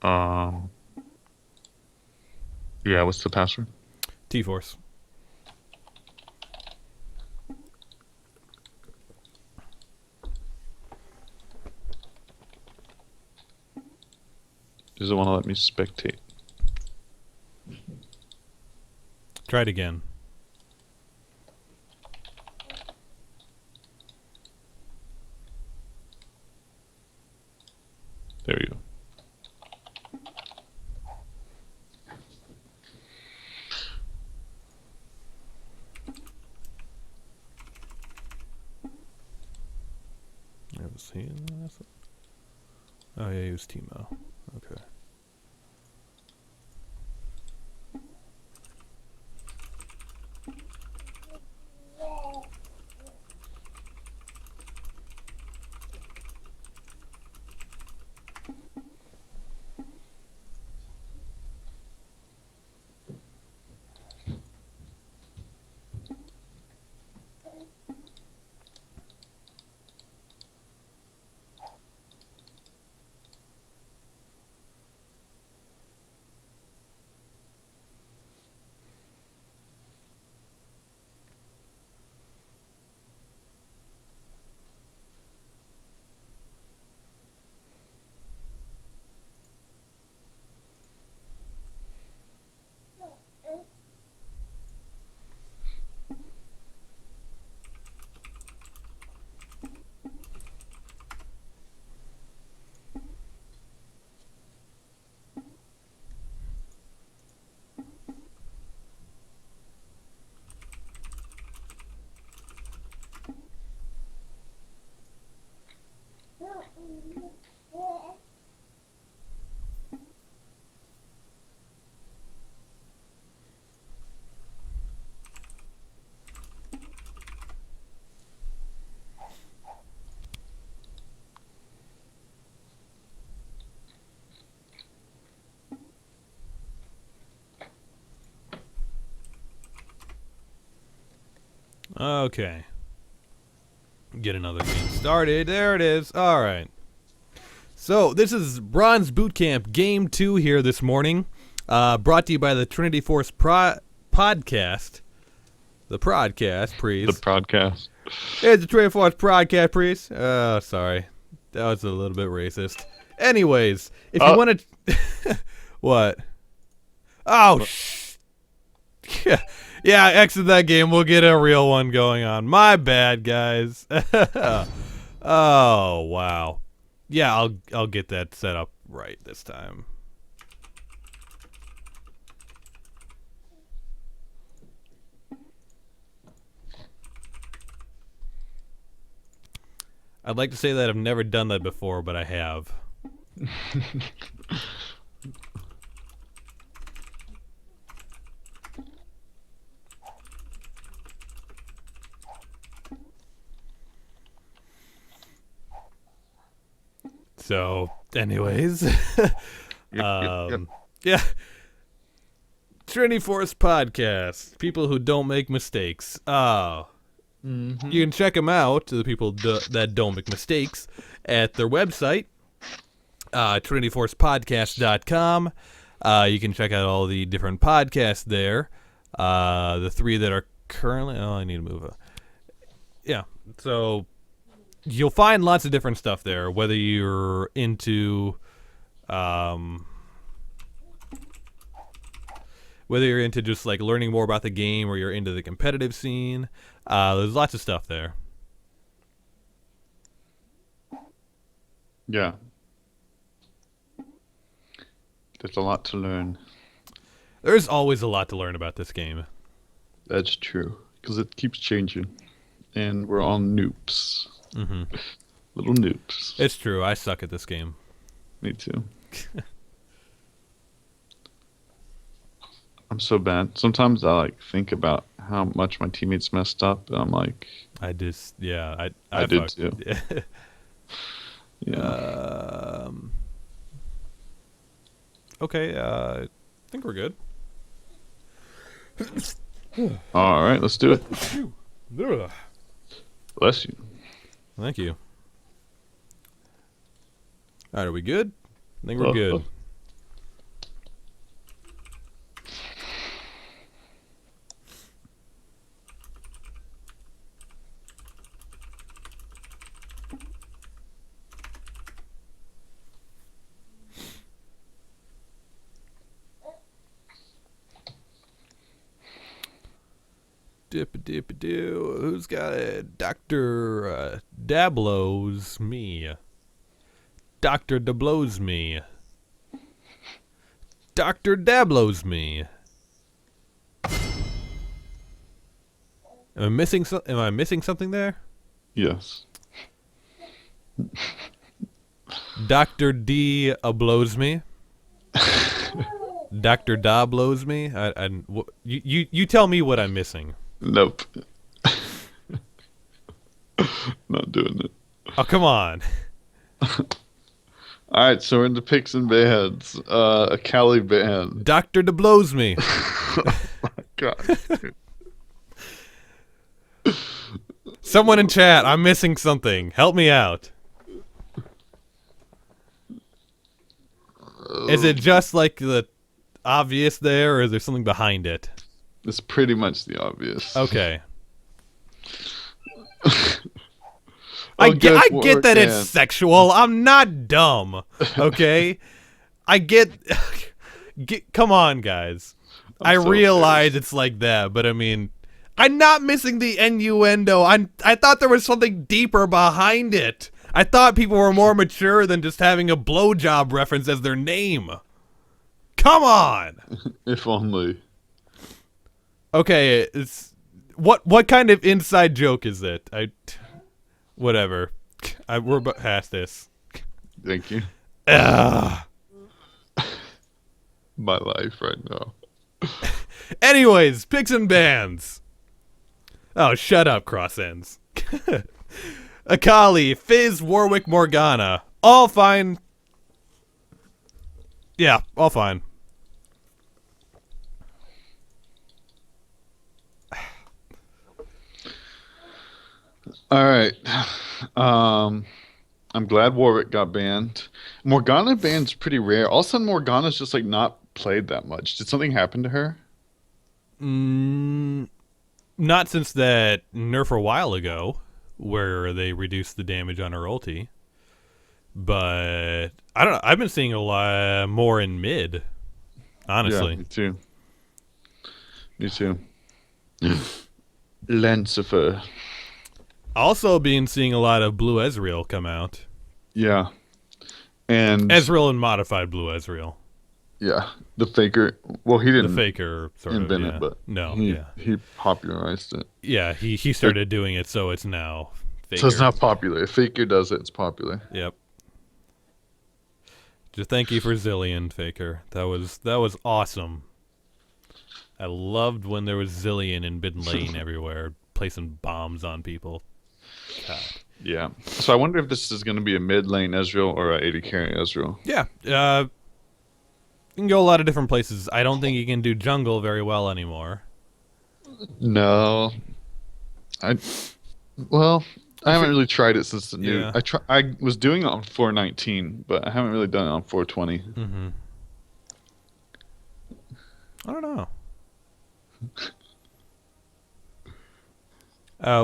Um, yeah, what's the password? T-Force. Does it want to let me spectate? Try it again. There you go. I was seeing that. Oh yeah, he was Timo. Okay. Okay. Get another game started. There it is. All right. So this is Bronze Bootcamp Game 2 here this morning. Brought to you by the Trinity Force podcast. The podcast, please. The podcast. It's the Trinity Force podcast, please. Oh, sorry. That was a little bit racist. Anyways, if you want to... What? Oh, yeah. Yeah, exit that game. We'll get a real one going on. My bad, guys. Oh, wow. Yeah, I'll get that set up right this time. I'd like to say that I've never done that before, but I have. So, anyways, Yep. yeah, Trinity Force podcast. People who don't make mistakes. You can check them out, the people that don't make mistakes, at their website, trinityforcepodcast.com. You can check out all the different podcasts there. The 3 that are currently... Oh, I need to move. Yeah, so you'll find lots of different stuff there, whether you're into... whether you're into just like learning more about the game or you're into the competitive scene. There's lots of stuff there. Yeah. There's a lot to learn. There's always a lot to learn about this game. That's true. Because it keeps changing. And we're all noobs. Mm-hmm. Little noobs. It's true. I suck at this game. Me too. I'm so bad. Sometimes I like think about how much my teammates messed up, and I'm like, I did did too. Yeah. Okay, I think we're good. All right, let's do it. Bless you. Thank you. All right, are we good? I think we're good. Dip-a-dip-a-doo. Who's got it? Dr. Dablows me. Dr. Dablows me. Dr. Dablows me. Am I missing something there? Yes. Dr. D blows me. Dr. Da blows me. You tell me what I'm missing. Nope. Not doing it. Oh, come on. All right, so we're into picks and bands. A Cali band. Dr. Da blows me. Oh my God. Someone in chat, I'm missing something. Help me out. Is it just like the obvious there, or is there something behind it? It's pretty much the obvious. Okay. Oh, I get Warwick that it's band. sexual. I'm not dumb. Okay? I get come on, guys. I so realize embarrassed. it's like that, but I mean, I'm not missing the innuendo. I thought there was something deeper behind it. I thought people were more mature than just having a blowjob reference as their name. Come on. If only. Okay, it's what kind of inside joke is it? Whatever. We're past this. Thank you. Ugh. My life right now. Anyways, picks and bands. Oh, shut up, cross ends. Akali, Fizz, Warwick, Morgana. All fine. Yeah, all fine. All right. I'm glad Warwick got banned. Morgana banned's pretty rare. All of a sudden, Morgana's just like not played that much. Did something happen to her? Not since that nerf a while ago, where they reduced the damage on her ulti. But I don't know. I've been seeing a lot more in mid. Honestly. Yeah, me too. Me too. Lancifer. Also been seeing a lot of blue Ezreal come out. Yeah. And Ezreal and modified blue Ezreal. yeah, the faker. Well, he The didn't faker sort of, invent yeah. it, but No, he, yeah. he popularized it. Yeah, he started doing it, so it's now faker. So it's not popular. If faker does it, it's popular. Yep. Just thank you for Zillion, Faker. That was awesome. I loved when there was Zillion in mid lane everywhere, placing bombs on people. God. Yeah. So I wonder if this is going to be a mid lane Ezreal or a 80 carry Ezreal. Yeah. You can go a lot of different places. I don't think you can do jungle very well anymore. No. Well, I haven't really tried it since the new. Yeah. I was doing it on 419, but I haven't really done it on 420. Mm-hmm. I don't know.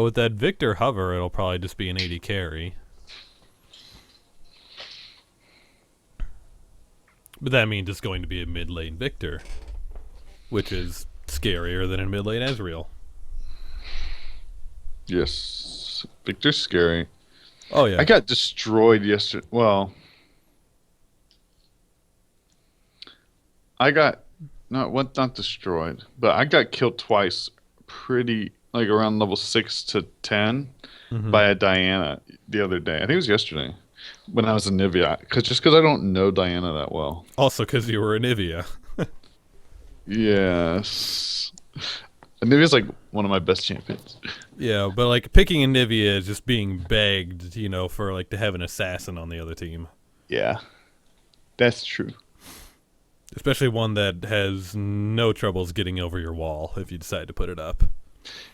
With that Victor hover, it'll probably just be an 80 carry. But that means it's going to be a mid lane Victor, which is scarier than a mid lane Ezreal. Yes. Victor's scary. Oh yeah. I got destroyed yesterday. Well, I got not destroyed, but I got killed twice pretty like around level 6 to 10 by a Diana the other day. I think it was yesterday when I was in Nivea because I don't know Diana that well. Also because you were in Nivea. Yes. Nivea's like one of my best champions. Yeah, but like picking a Nivea is just being begged, for like to have an assassin on the other team. Yeah. That's true. Especially one that has no troubles getting over your wall if you decide to put it up.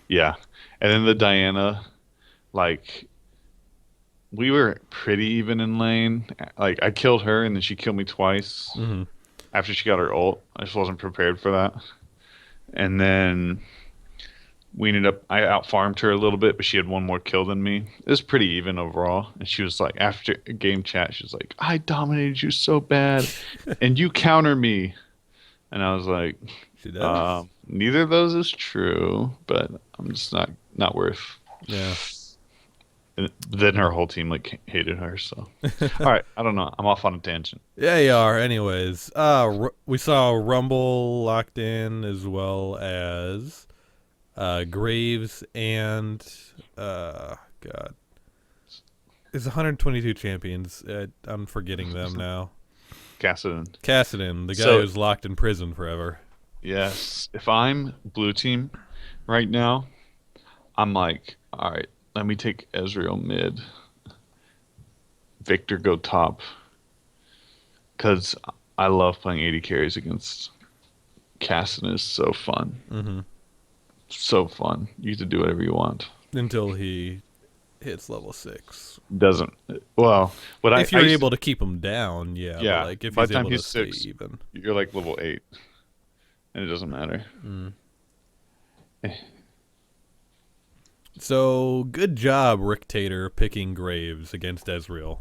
Yeah. And then the Diana, like, we were pretty even in lane. Like, I killed her, and then she killed me twice after she got her ult. I just wasn't prepared for that. And then we ended up, I out-farmed her a little bit, but she had one more kill than me. It was pretty even overall. And she was like, after game chat, she was like, I dominated you so bad, and you counter me. And I was like, She does. Neither of those is true, but I'm just not worth. Yeah. And then her whole team like hated her. So, all right, I don't know. I'm off on a tangent. Yeah, you are. Anyways, we saw Rumble locked in as well as Graves and God, it's 122 champions. I'm forgetting them now. Cassidy. Cassidy, the guy So who's locked in prison forever. yes, if I'm blue team right now, I'm like, all right, let me take Ezreal mid, Victor go top, because I love playing 80 carries against Cassidy. Is so fun, Mm-hmm. so fun. You get to do whatever you want. Until he hits level 6. Doesn't well, what If I you're used to, able to keep him down, yeah, but yeah. like if By he's the time able to he's stay 6, even. you're like level 8, and it doesn't matter. Mm. So good job, Rick Tater, picking Graves against Ezreal.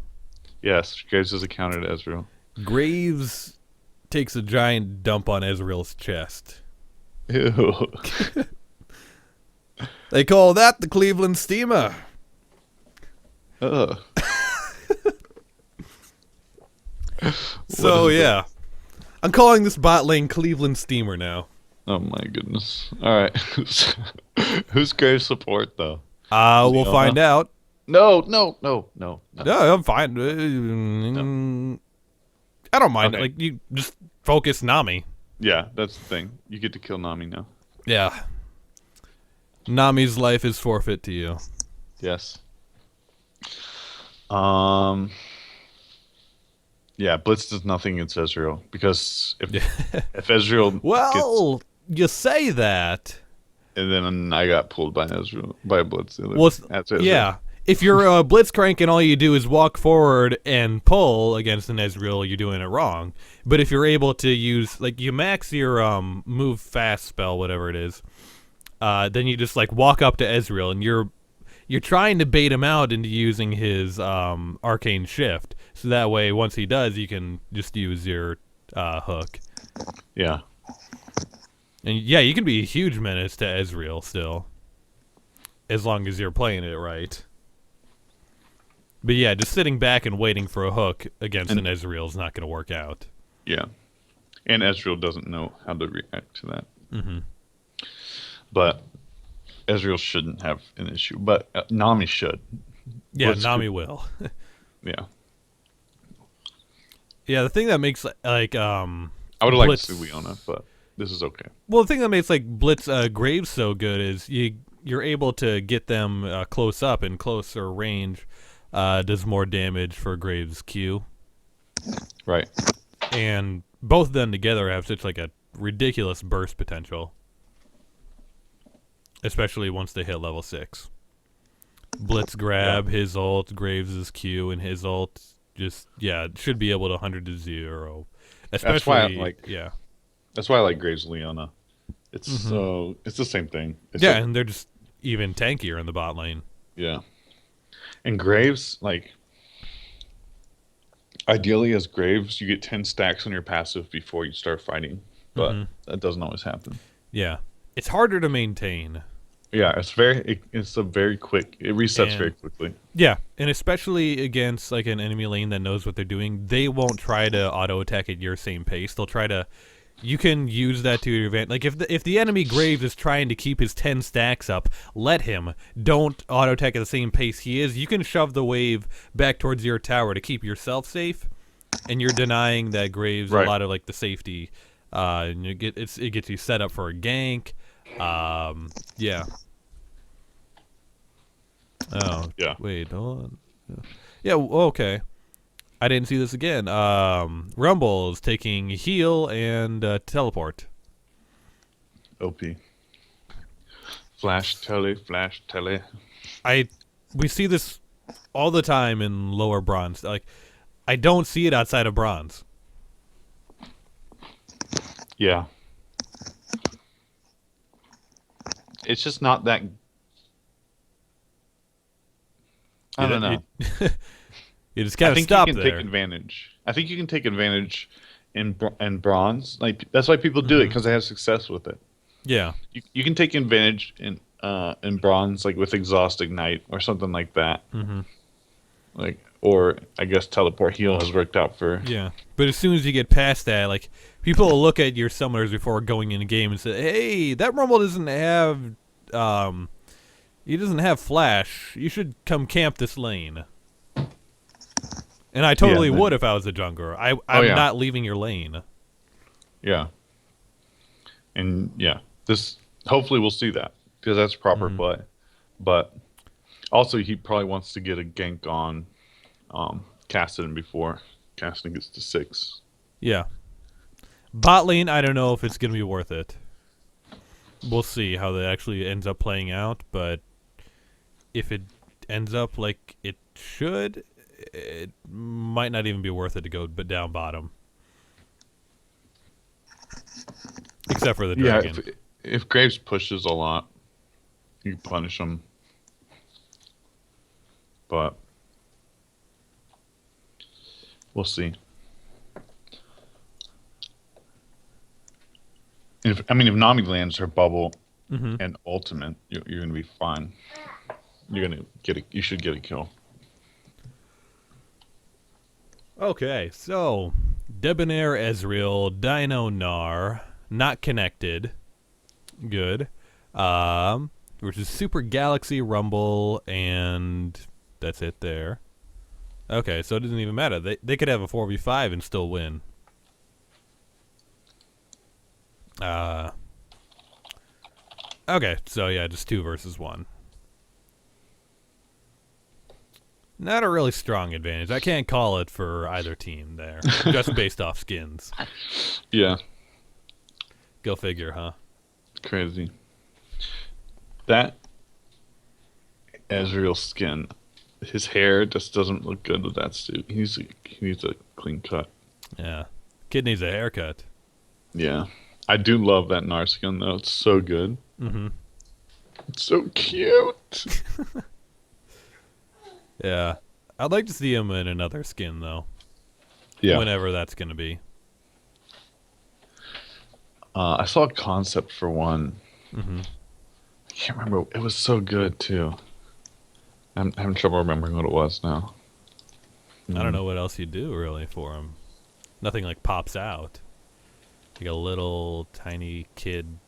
Yes, Graves is a counter to Ezreal. Graves takes a giant dump on Ezreal's chest. Ew. They call that the Cleveland Steamer. Ugh. So What is that? yeah, I'm calling this bot lane Cleveland Steamer now. Oh my goodness. All right. Who's Graves support though? We'll Leona? find out. No, no, no, no, no. No, I'm fine. No. I don't mind. Okay. Like you just focus Nami. Yeah, that's the thing. You get to kill Nami now. Yeah, Nami's life is forfeit to you. Yes. Um. Yeah, Blitz does nothing against Ezreal because if Ezreal gets Well, you say that. and then I got pulled by Ezreal by Blitz. Well, That's Ezreal. yeah. If you're a blitzcrank and all you do is walk forward and pull against an Ezreal, you're doing it wrong. But if you're able to use, like, you max your move fast spell, whatever it is, then you just like walk up to Ezreal and you're trying to bait him out into using his arcane shift. So that way, once he does, you can just use your hook. Yeah. And yeah, you can be a huge menace to Ezreal still, as long as you're playing it right. But yeah, just sitting back and waiting for a hook against an Ezreal is not going to work out. Yeah. And Ezreal doesn't know how to react to that. Mm-hmm. But Ezreal shouldn't have an issue. But Nami should. Yeah, Blitz Nami could- will. Yeah. Yeah, the thing that makes like I would have liked Blitz. to see Leona, but this is okay. Well, the thing that makes like Blitz Graves so good is you're able to get them close up and closer range. Does more damage for Graves Q, Right. and both of them together have such like a ridiculous burst potential, especially once they hit level 6. Blitz grab, his ult, Graves' Q, and his ult just should be able to 100 to 0. Especially, That's why I like yeah, That's why I like Graves Leona. It's it's the same thing. It's yeah, like- and they're just even tankier in the bot lane. yeah. And Graves, like ideally as Graves, you get 10 stacks on your passive before you start fighting. But that doesn't always happen. Yeah, it's harder to maintain. Yeah, it's a very quick. It resets And- very quickly. Yeah, and especially against like an enemy lane that knows what they're doing, they won't try to auto attack at your same pace. They'll try to. You can use that to your advantage. Like if the enemy Graves is trying to keep his 10 stacks up, let him. Don't auto attack at the same pace he is. You can shove the wave back towards your tower to keep yourself safe, and you're denying that Graves Right. a lot of like the safety. And it gets you set up for a gank. Yeah. Oh, Yeah. wait, hold on. Yeah, okay. I didn't see this again. Rumble is taking heal and teleport. OP. Flash telly. We see this all the time in lower bronze. Like, I don't see it outside of bronze. Yeah. It's just not that. I don't know. You just I gotta think stop you can there. take advantage. I think you can take advantage in bronze. Like that's why people do it Mm-hmm. because they have success with it. Yeah. You can take advantage in bronze like with exhaust ignite or something like that. Mm-hmm. Like or I guess teleport heal has worked out for. Yeah. But as soon as you get past that, like people will look at your summoners before going in a game and say, "Hey, that Rumble doesn't have um he doesn't have flash. You should come camp this lane." And I Yeah. totally would if I was a jungler. Oh I'm yeah. not leaving your lane. Yeah. And yeah, this hopefully we'll see that because that's proper Mm-hmm. play. But also, he probably wants to get a gank on Cassidy before Cassidy gets to 6. Yeah. Bot lane, I don't know if it's gonna be worth it. We'll see how that actually ends up playing out, but if it ends up like it should, it might not even be worth it to go but down bottom. Except for the Yeah, dragon. if Graves pushes a lot, you punish him. But we'll see. If Nami lands her bubble Mm-hmm. and ultimate, you're gonna be fine. You're gonna get a, you should get a kill. Okay, so Debonair Ezreal, Dino Gnar, not connected. Good. Versus Super Galaxy Rumble, and that's it there. Okay, so it doesn't even matter. They could have a 4v5 and still win. Uh, okay, so yeah, just 2 versus 1. Not a really strong advantage. I can't call it for either team there, just based off skins. Yeah, Go figure, huh? crazy. That Ezreal skin, his hair just doesn't look good with that suit. He needs a clean cut. Yeah. Kid needs a haircut. Yeah, I do love that Nar skin though. It's so good. Mm-hmm. It's so cute. Yeah. I'd like to see him in another skin, though. Yeah, Whenever that's going to be. I saw a concept for one. Mm-hmm. I can't remember. It was so good too. I'm having trouble remembering what it was now. I don't know what else you do, really, for him. Nothing, like, pops out. Like a little, tiny kid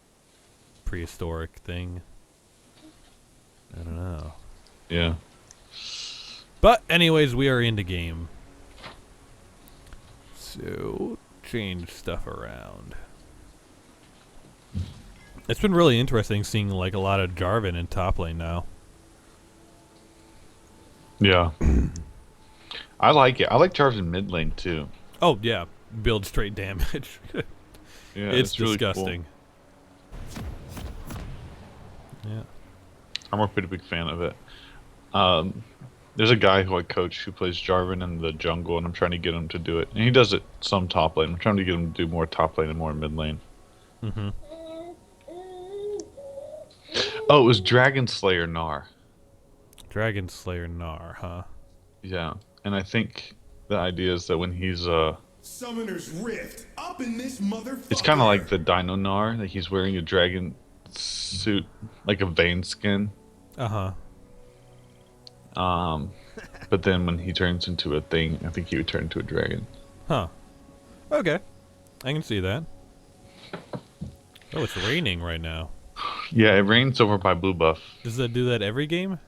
prehistoric thing. I don't know. Yeah. But, anyways, we are in the game. So, change stuff around. It's been really interesting seeing, like, a lot of Jarvan in top lane now. Yeah. I like it. I like Jarvan mid lane too. Oh, yeah. Build straight damage. Yeah, It's really cool. disgusting. Yeah. I'm a pretty big fan of it. Um, there's a guy who I coach who plays Jarvan in the jungle, and I'm trying to get him to do it. And he does it some top lane. I'm trying to get him to do more top lane and more mid lane. Mm-hmm. Oh, it was Dragon Slayer Gnar. Dragon Slayer Gnar, huh? Yeah, and I think the idea is that when he's Summoner's Rift up in this motherfucker. it's kind of like the Dino Gnar, like he's wearing a dragon suit, like a vein skin. Uh-huh. But then when he turns into a thing, I think he would turn into a dragon. Huh. Okay. I can see that. Oh, it's raining right now. Yeah, it rains over by Blue Buff. Does that do that every game?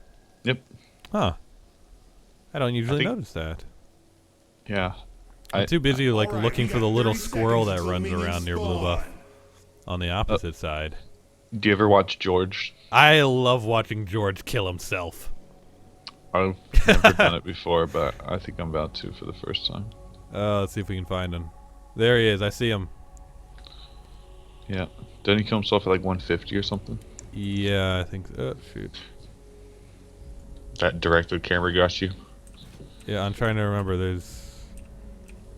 Yep. Huh. I don't usually think- notice that. Yeah. I'm too busy like Alright, looking we for got the little 30 squirrel that seconds runs until around near minions Blue Buff spawn. on the opposite side. Do you ever watch George? I love watching George kill himself. I've never done it before, but I think I'm about to for the first time. Let's see if we can find him. There he is. I see him. Yeah. Doesn't he kill himself at like 150 or something? Yeah, I think. Oh, shoot. That directed camera got you. Yeah, I'm trying to remember. There's.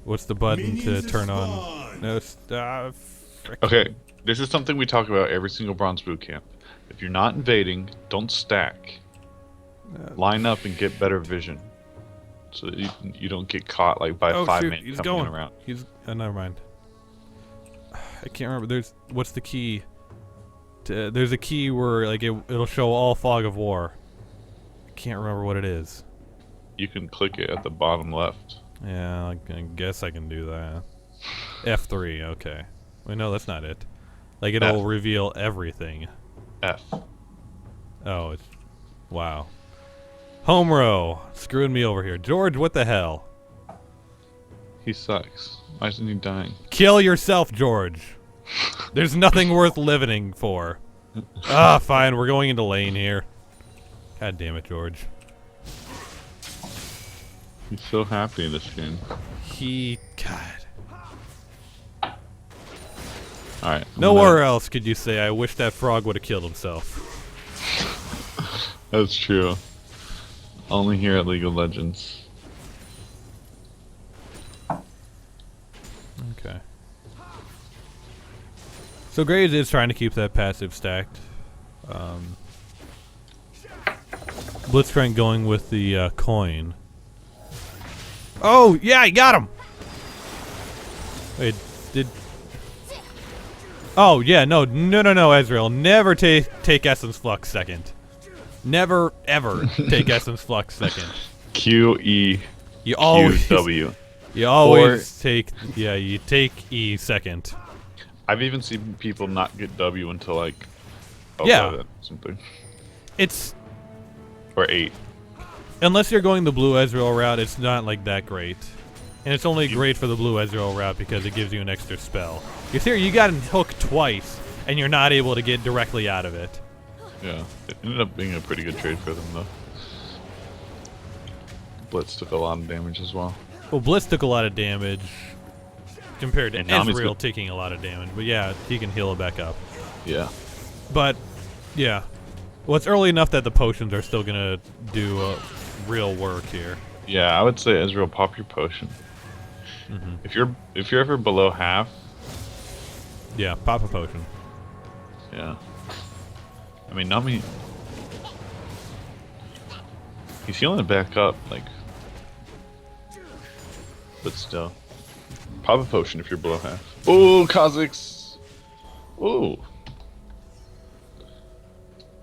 What's the button Minions to have turn on? spawned. No. Okay, this is something we talk about every single bronze boot camp. If you're not invading, don't stack. Line up and get better vision, so that you don't get caught like by Oh five shoot! men He's coming going. around. He's. Never mind. I can't remember. What's the key? There's a key where like it'll show all fog of war. I can't remember what it is. You can click it at the bottom left. Yeah, I guess I can do that. F3, okay. Wait, no, that's not it. Like it'll reveal everything. F. Oh, it's wow. Home row screwing me over here. George, what the hell? He sucks. Why isn't he dying? Kill yourself, George. There's nothing worth living for. Ah, fine. We're going into lane here. God damn it, George. He's so happy in this game. God. Alright. Nowhere else could you say, I wish that frog would have killed himself. That's true. Only here at League of Legends. Okay. So Graves is trying to keep that passive stacked. Blitzcrank going with the coin. Oh, yeah, he got him! Wait, did... Oh, yeah, no, Ezreal. Never take Essence Flux second. Never, ever take Essence Flux second. Q-E. You always... Q-W. You always take... Yeah, you take E second. I've even seen people not get W until like... Yeah. 11 something. It's... Or 8. Unless you're going the blue Ezreal route, it's not like that great. And it's only great for the blue Ezreal route because it gives you an extra spell. Because here, you got hooked twice, and you're not able to get directly out of it. Yeah. It ended up being a pretty good trade for them though. Blitz took a lot of damage as well. Well, Blitz took a lot of damage compared to And Nami's Ezreal taking a lot of damage. But yeah, he can heal it back up. Yeah. But, yeah. Well, it's early enough that the potions are still going to do real work here. Yeah, I would say Ezreal, pop your potion. If you're ever below half, Yeah, pop a potion. yeah. I mean, Nami, he's healing it back up, like, but still, pop a potion if you're below half. Oh, Kha'Zix. Oh,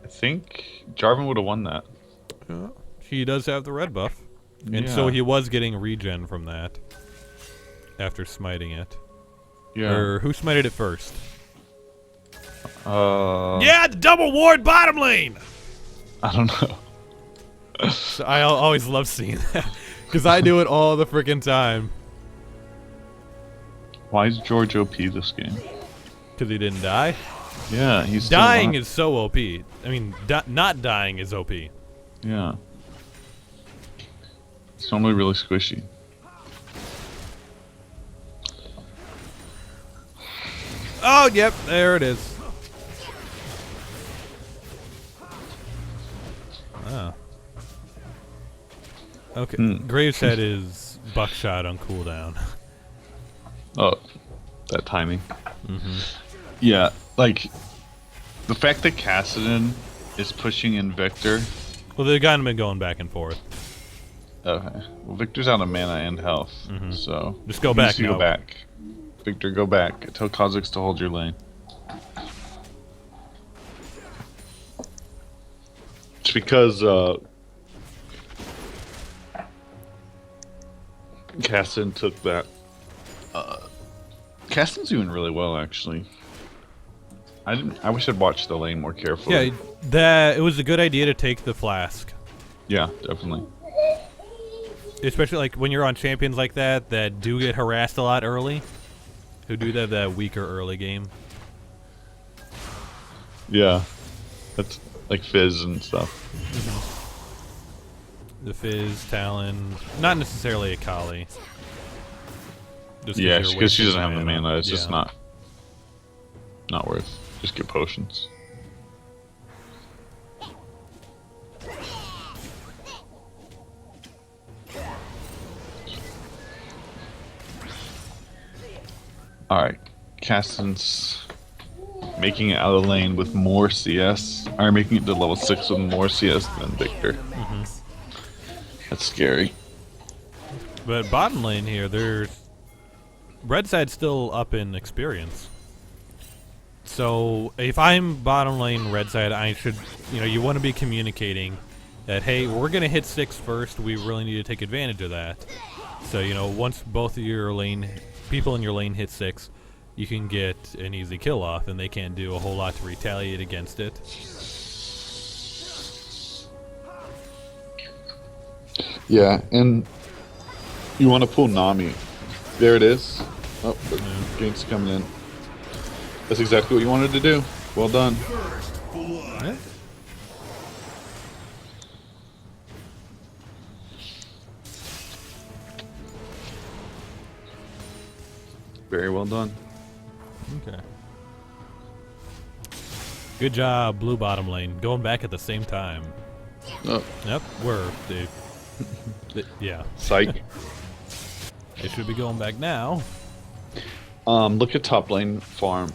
I think Jarvan would have won that. Yeah. He does have the red buff. And so Yeah. he was getting regen from that. After smiting it. Yeah. Or who smited it first? Yeah. The double ward bottom lane! I don't know. So I always love seeing that. Because I do it all the freaking time. Why is George OP this game? Because he didn't die. Yeah, he's still Dying alive. is so OP. I mean, not dying is OP. Yeah. It's normally really squishy. Oh, yep, there it is. Oh. Okay, Graves had his buckshot on cooldown. Oh, that timing. Yeah, like, the fact that Kassadin is pushing in Victor. Well, they've kind of been going back and forth. Okay. Well, Victor's out of mana and health, so... Just go he needs back to now. Go back. Victor, go back. Tell Kha'Zix to hold your lane. It's because, Kassadin took that. Kassadin's doing really well, actually. I wish I'd watched the lane more carefully. Yeah, it was a good idea to take the flask. Yeah, definitely. Especially like when you're on champions like that do get harassed a lot early. Who do that weaker early game. Yeah. That's like Fizz and stuff. The Fizz, Talon, not necessarily a Kali. Just Yeah, you're because she wasting doesn't have the mana. It's just Yeah. not worth. Just get potions. Alright, Kassadin's making it out of the lane with more CS, or making it to level 6 with more CS than Victor. That's scary. But bottom lane here, there's red side's still up in experience. So if I'm bottom lane red side, I should, you want to be communicating that, hey, we're going to hit 6 first. We really need to take advantage of that. So, once both of your people in your lane hit 6, you can get an easy kill off, and they can't do a whole lot to retaliate against it. Yeah, and you want to pull Nami. There it is. Oh, the gank's coming in. That's exactly what you wanted to do. Well done. First blood. Yeah. Very well done. Okay. Good job, blue bottom lane. Going back at the same time. Oh, Yep, yeah. psych. It should be going back now. Look at top lane farm.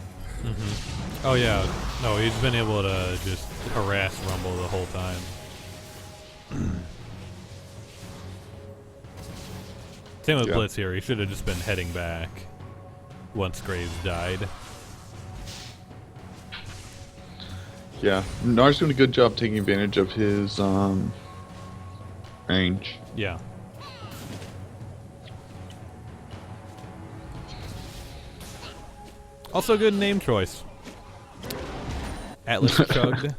Oh yeah, no, he's been able to just harass Rumble the whole time. Same with Yeah. Blitz here. He should have just been heading back once Graves died. Yeah, Nar's doing a good job taking advantage of his range. Yeah. Also, good name choice. Atlas Chugged.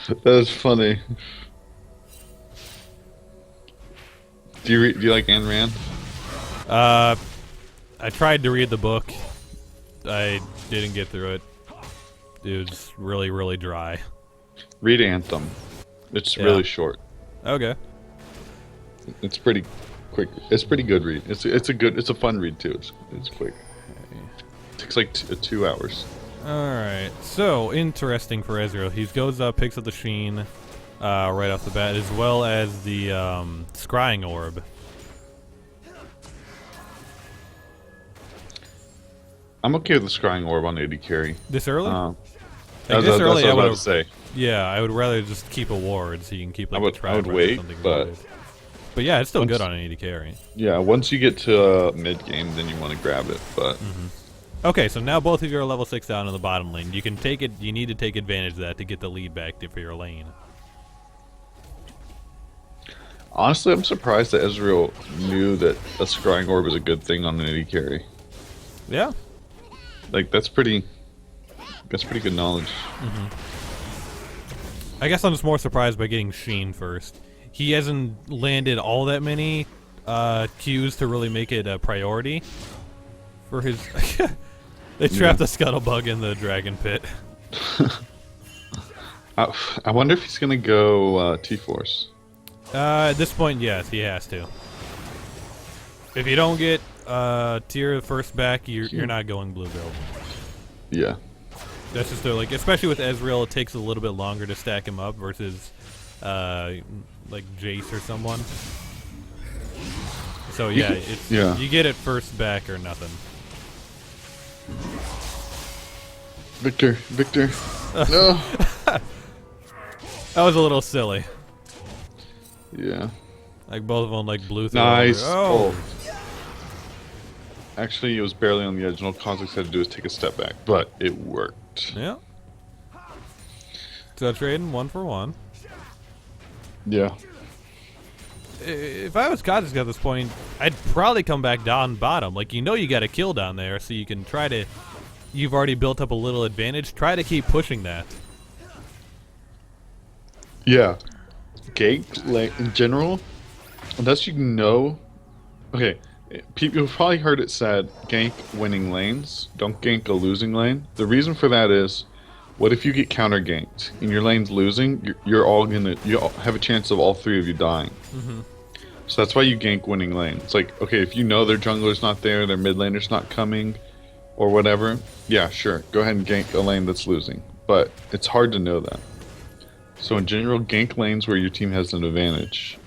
That is funny. Do you like Ayn Rand? I tried to read the book. I didn't get through it. It was really, really dry. Read Anthem. It's Yeah. really short. Okay. It's pretty quick. It's pretty good read. It's a fun read too. It's quick. It takes like 2 hours. Alright, so interesting for Ezreal. He goes up, picks up the Sheen right off the bat, as well as the Scrying Orb. I'm okay with the Scrying Orb on AD carry. This early? That's this what early, I I was about would to say. Yeah, I would rather just keep a ward so you can keep like I would the trap wait, or something. but loaded. But yeah, it's still once- good on an AD carry. Yeah, once you get to mid game, then you want to grab it. But Okay, so now both of you are level 6 down in the bottom lane. You can take it. You need to take advantage of that to get the lead back for your lane. honestly, I'm surprised that Ezreal knew that a Scrying Orb is a good thing on an AD carry. Yeah. Like that's pretty good knowledge. I guess I'm just more surprised by getting Sheen first. He hasn't landed all that many Qs to really make it a priority for his. They trapped the Scuttlebug in the Dragon Pit. I wonder if he's gonna go T-Force. At this point, yes, he has to. If you don't get tier first back, you're not going blue build. Yeah. That's just like, especially with Ezreal, it takes a little bit longer to stack him up versus like Jace or someone. So yeah, it's you get it first back or nothing. Victor. No. That was a little silly. Yeah. Like both of them like blew through. Nice. Oh. Actually, it was barely on the edge, and all Kha'Zix had to do was take a step back, but it worked. Yeah. So trading 1 for 1. Yeah. If I was Kha'Zix at this point, I'd probably come back down bottom. Like, you got a kill down there, so you can try to. You've already built up a little advantage. Try to keep pushing that. Yeah. Gank, like, in general, unless you know... Okay, people have probably heard it said, gank winning lanes, don't gank a losing lane. The reason for that is, what if you get counter ganked and your lane's losing, you're all gonna... You have a chance of all three of you dying. So that's why you gank winning lane. It's like, okay, if you know their jungler's not there, their mid laner's not coming, or whatever, yeah, sure, go ahead and gank a lane that's losing. But it's hard to know that. So in general, gank lanes where your team has an advantage.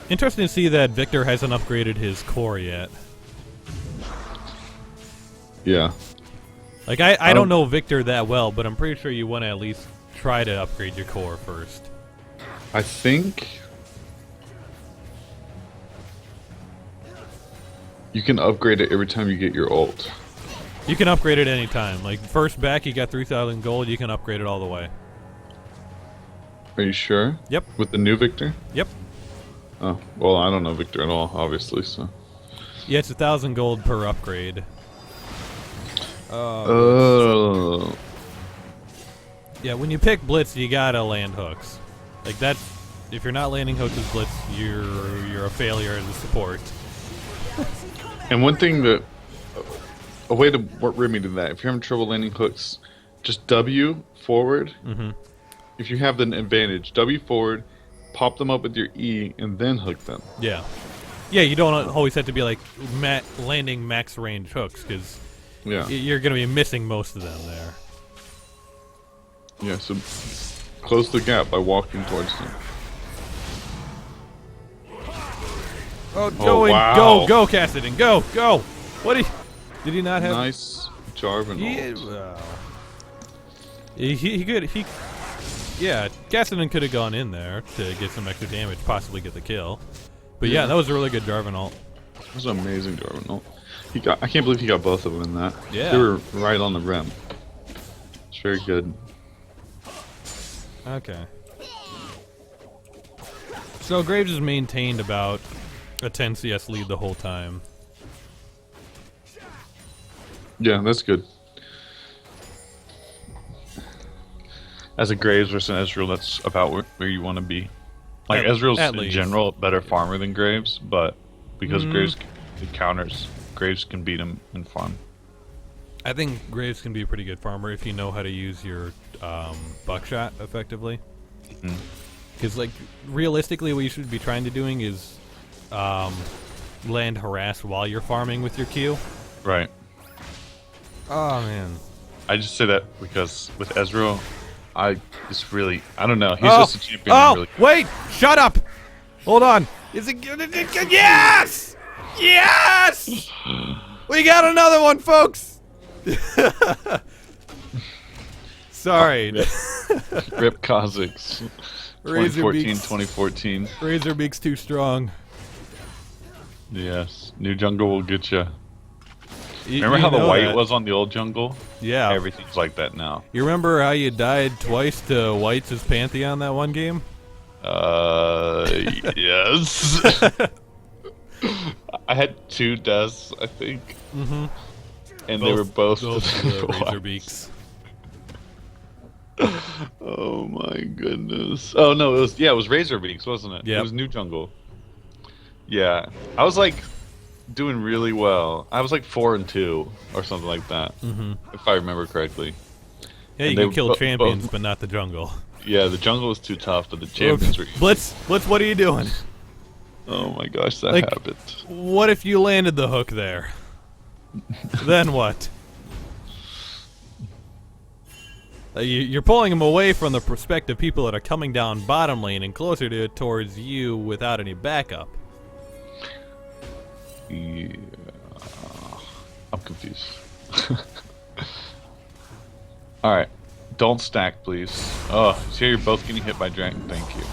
Interesting to see that Victor hasn't upgraded his core yet. Yeah. Like, I don't know Victor that well, but I'm pretty sure you want to at least try to upgrade your core first. I think... You can upgrade it every time you get your ult. You can upgrade it any time. Like, first back, you got 3,000 gold. You can upgrade it all the way. Are you sure? Yep. With the new Victor? Yep. Oh, well, I don't know Victor at all, obviously, so. Yeah, it's 1,000 gold per upgrade. Oh. Yeah, when you pick Blitz, you gotta land hooks. Like, that's... If you're not landing hooks with Blitz, you're a failure as a support. And one thing that... A way to remedy that, if you're having trouble landing hooks, just W forward. Mm-hmm. If you have an advantage, W forward, pop them up with your E, and then hook them. Yeah. Yeah, you don't always have to be, like, landing max range hooks, because you're going to be missing most of them there. Yeah, so close the gap by walking towards them. Oh, go in, wow. go, Cassidy, go. What did he not have? Nice Jarvan He could, yeah, Cassidy could have gone in there to get some extra damage, possibly get the kill. But yeah, that was a really good Jarvan ult. That was an amazing Jarvan ult. I can't believe he got both of them in that. Yeah. They were right on the rim. It's very good. Okay. So Graves has maintained about a 10 CS lead the whole time. Yeah, that's good. As a Graves versus Ezreal, that's about where you want to be. Like, Ezreal's in general a better farmer than Graves, but because Graves counters, Graves can beat him in farm. I think Graves can be a pretty good farmer if you know how to use your buckshot effectively. Because, like, realistically, what you should be trying to doing is land harass while you're farming with your Q. Right. Oh, man. I just say that because with Ezreal, I don't know. He's just a champion. Oh, wait! Shut up! Hold on. Is it good? Yes! Yes! We got another one, folks! Sorry. Rip Kha'Zix. 2014. Razorbeak's too strong. Yes. New jungle will get you. Remember how the white was on the old jungle? Yeah. Everything's like that now. You remember how you died twice to White's Pantheon that one game? Yes. I had 2 deaths, I think. Mm-hmm. And they were both Razorbeaks. Oh my goodness. Oh no, it was Razorbeaks, wasn't it? Yeah. It was New Jungle. Yeah. I was like doing really well. I was like 4-2 or something like that. If I remember correctly. Yeah, you can kill champions, but not the jungle. Yeah, the jungle was too tough, but the champions were easy. Blitz, what are you doing? Oh my gosh, that happened. What if you landed the hook there? Then what? You're pulling them away from the prospective people that are coming down bottom lane and closer towards you without any backup. Yeah, I'm confused. Alright, don't stack, please. Oh, see how you're both getting hit by dragon? Thank you.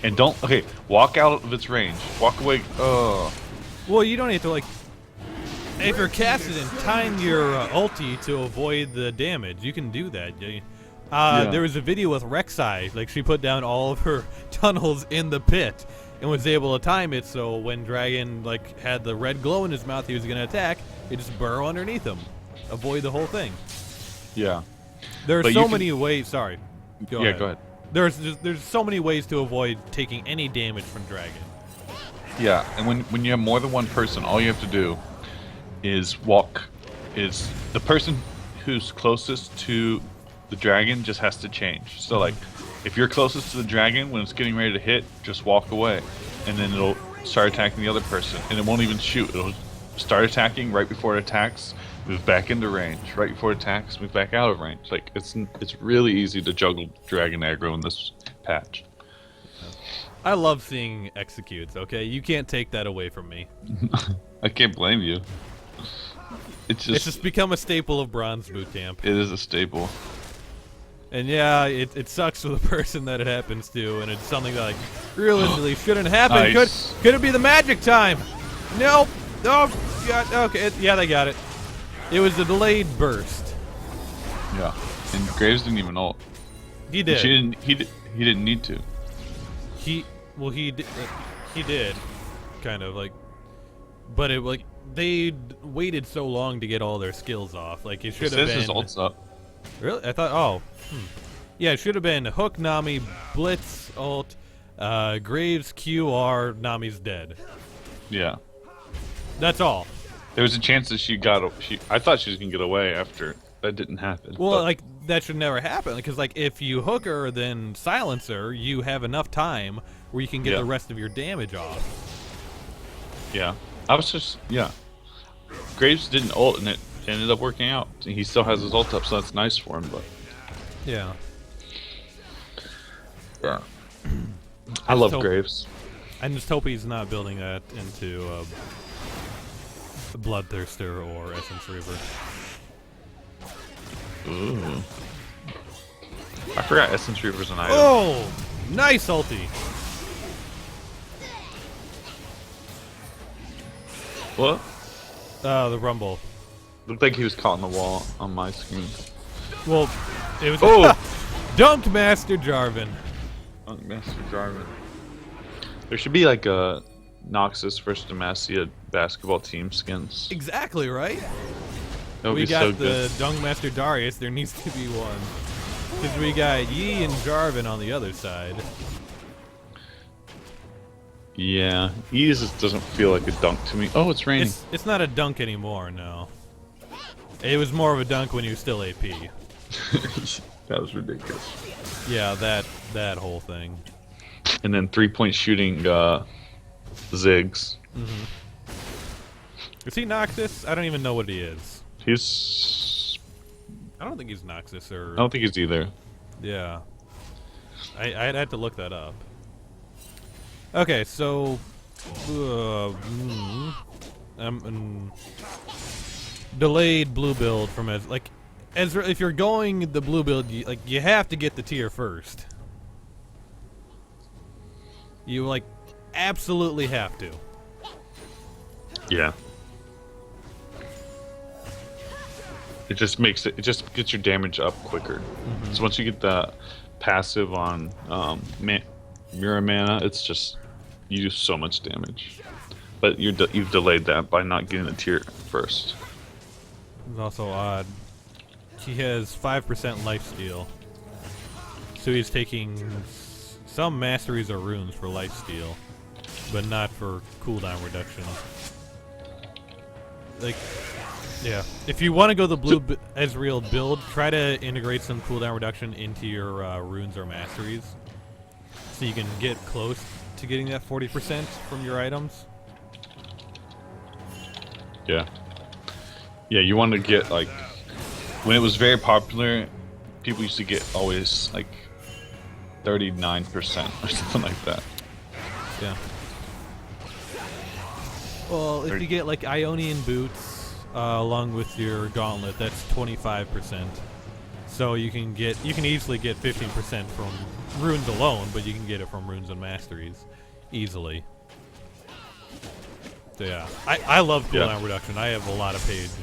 And okay, walk out of its range. Walk away. Oh. Well, you don't have to, like, if you're casted and time your ulti to avoid the damage, you can do that. There was a video with Rek'Sai, like, she put down all of her tunnels in the pit and was able to time it so when Dragon, like, had the red glow in his mouth he was going to attack, it just burrow underneath him. Avoid the whole thing. Yeah. There are so many ways. Sorry. Go ahead. There's so many ways to avoid taking any damage from Dragon. Yeah, and when you have more than one person, all you have to do is the person who's closest to the dragon just has to change. So, like, if you're closest to the dragon, when it's getting ready to hit, just walk away. And then it'll start attacking the other person. And it won't even shoot. It'll start attacking right before it attacks, move back into range. Right before it attacks, move back out of range. Like, it's really easy to juggle dragon aggro in this patch. I love seeing executes, okay? You can't take that away from me. I can't blame you. It's just become a staple of Bronze Boot Camp. It is a staple. And yeah, it sucks for the person that it happens to, and it's something that, like, realistically shouldn't happen. Nice. Could it be the magic time? Nope. Oh, God. Okay. Yeah, they got it. It was a delayed burst. Yeah. And Graves didn't even ult. He She did. didn't. He didn't need to. Well, he did, kind of like, but it like they waited so long to get all their skills off. Like it It should have says his been. ult's up. Really? I thought. Oh, yeah. It should have been Hook, Nami, Blitz, ult, Graves, Q, R. Nami's dead. Yeah. That's all. There was a chance that she got. I thought she was gonna get away after that didn't happen. Well, but, like that should never happen because like if you hook her then silence her, you have enough time where you can get Yeah. the rest of your damage off. yeah. I was just Graves didn't ult and it ended up working out. He still has his ult up, so that's nice for him. But Yeah. yeah, I love hope- Graves. I just hope he's not building that into a Bloodthirster or Essence Reaver. Ooh. I forgot Essence Reaver's an item. Oh, nice ulti. What? The Rumble. Looked like he was caught in the wall on my screen. Well, it was Oh! Dunked Master Jarvan. Master Jarvan. There should be like a Noxus versus Demacia basketball team skins. Exactly right. That would We be got so the good. Dunk Master Darius. There needs to be one because we got Yi and Jarvan on the other side. Yeah, Ease just doesn't feel like a dunk to me. Oh, it's raining. It's not a dunk anymore. No, it was more of a dunk when he was still AP. That was ridiculous. Yeah, that whole thing. And then 3-point shooting Ziggs. Is he Noxus? I don't even know what he is. He's. I don't think he's Noxus or. I don't think he's either. Yeah. I'd have to look that up. Okay, so. Delayed blue build from Ezra. If you're going the blue build, you have to get the tier first. You absolutely have to. Yeah. It just makes it. It just gets your damage up quicker. So once you get the passive on Mirror Mana, it's just you do so much damage. But you've delayed that by not getting the tier first. It's also odd. He has 5% lifesteal, so he's taking some masteries or runes for lifesteal, but not for cooldown reduction. Yeah. If you want to go the blue Ezreal build, try to integrate some cooldown reduction into your runes or masteries, so you can get close to getting that 40% from your items. Yeah. Yeah, you want to get when it was very popular, people used to get always 39% or something like that. Yeah. Well, if you get Ionian boots along with your gauntlet, that's 25%. So you can easily get 15% from runes alone, but you can get it from runes and masteries easily. So yeah, I love cooldown reduction. I have a lot of pages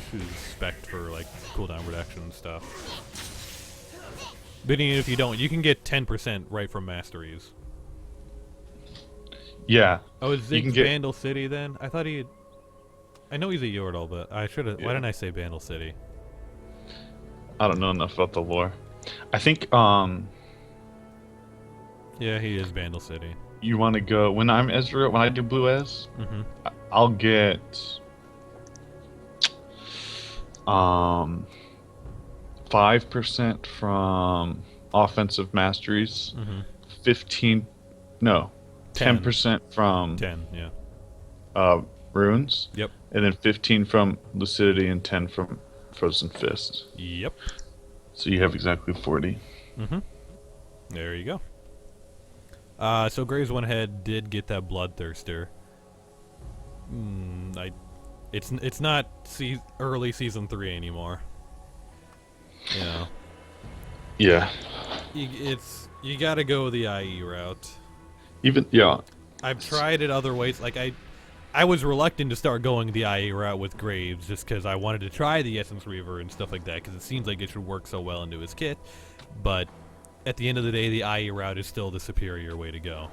spec'd for cooldown reduction and stuff. But even if you don't, you can get 10% right from masteries. Yeah. Oh, is You can Ziggs get- Vandal City then? I thought he. I know he's a Yordle, but I should have. Yeah. Why didn't I say Vandal City? I don't know enough about the lore. I think Yeah, he is Vandal City. you want to go when I'm Ezra. When I do Blue Ez, Mm-hmm. I'll get 5% from offensive masteries, Mm-hmm. 10% from 10. Yeah. runes, Yep. and then 15 from lucidity and 10 from frozen fist. Yep. So you have exactly 40. Mm-hmm. There you go. So Graves went ahead, did get that Bloodthirster. It's not early season 3 anymore. You know, Yeah. you gotta go the IE route. Even yeah. I've tried it other ways. I I was reluctant to start going the IA route with Graves just because I wanted to try the Essence Reaver and stuff like that because it seems like it should work so well into his kit. But at the end of the day, the IA route is still the superior way to go.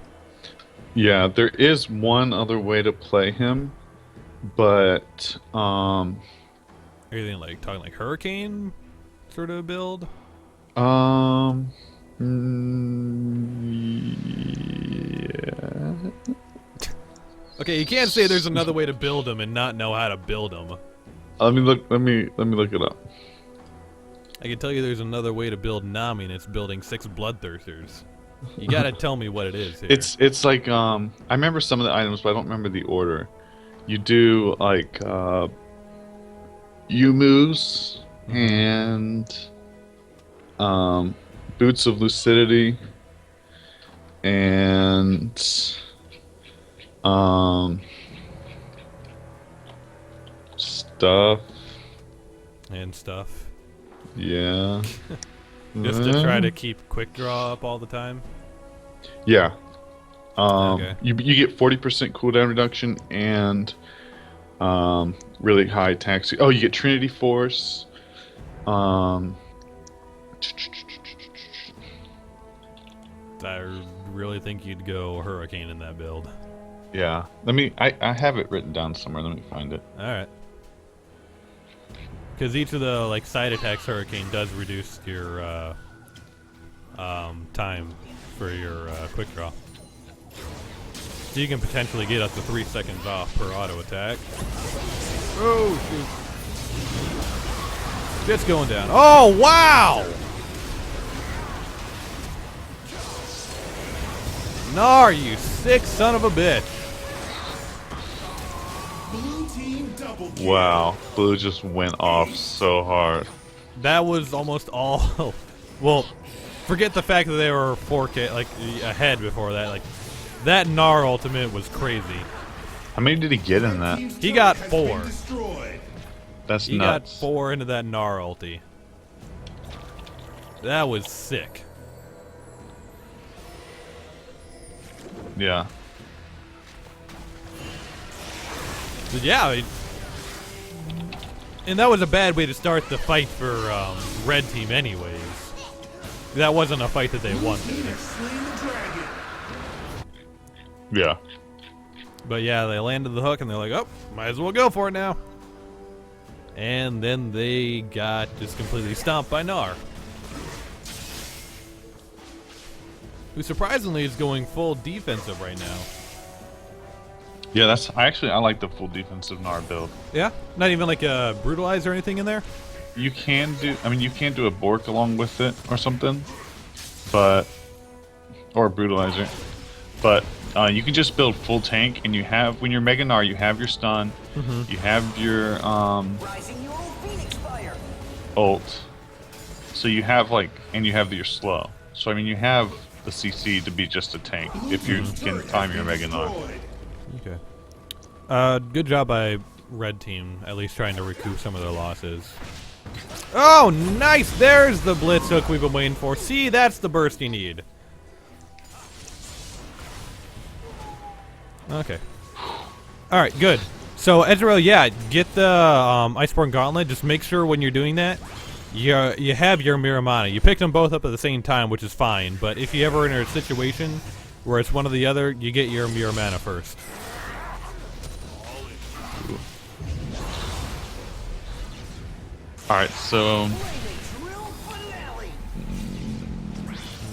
Yeah, there is one other way to play him, but Are you like talking like Hurricane sort of build? yeah. Okay, you can't say there's another way to build them and not know how to build them. Let me look. Let me look it up. I can tell you there's another way to build Nami, and it's building 6 Bloodthirsters. You gotta tell me what it is here. It's like I remember some of the items, but I don't remember the order. You do like Yumu's and Boots of Lucidity and stuff. and stuff. Yeah. Just to try to keep quick draw up all the time. Yeah. Okay. You get 40% cooldown reduction and really high attack. Oh, you get Trinity Force. I really think you'd go Hurricane in that build. Yeah. I have it written down somewhere. Let me find it. All right. Because each of the like side attacks Hurricane does reduce your time for your quick draw. So you can potentially get up to 3 seconds off per auto attack. Oh shoot! Just going down. Oh wow! Nar, you sick son of a bitch! Blue team double kill. Wow. Blue just went off so hard. That was almost all. Well, forget the fact that they were 4K like ahead before that. Like that Nar ultimate was crazy. How many did he get in that? Team's He got turret has been 4. destroyed. That's He got nuts. 4 into that Nar ulti. That was sick. Yeah. But yeah, and that was a bad way to start the fight for Red Team anyways. That wasn't a fight that they Blue wanted. team has slain the dragon. Yeah. But yeah, they landed the hook and they're like, oh, might as well go for it now. And then they got just completely stomped by Nar. Who surprisingly is going full defensive right now. Yeah, I like the full defensive Nar build. Yeah? Not even like a Brutalize or anything in there? You can do a Bork along with it or something, or a Brutalizer, but you can just build full tank, and when you're Mega Gnar, you have your stun, you have your ult, so you have and you have your slow. So I mean, you have the CC to be just a tank if you can time your Mega Gnar. Okay. Good job by Red Team, at least trying to recoup some of their losses. Oh, nice! There's the Blitz hook we've been waiting for. See, that's the burst you need. Okay. Alright, good. So, Ezreal, yeah, get the Iceborne Gauntlet. Just make sure when you're doing that, you have your Miramana. You picked them both up at the same time, which is fine. But if you ever enter a situation where it's one or the other, you get your Miramana first. Alright, so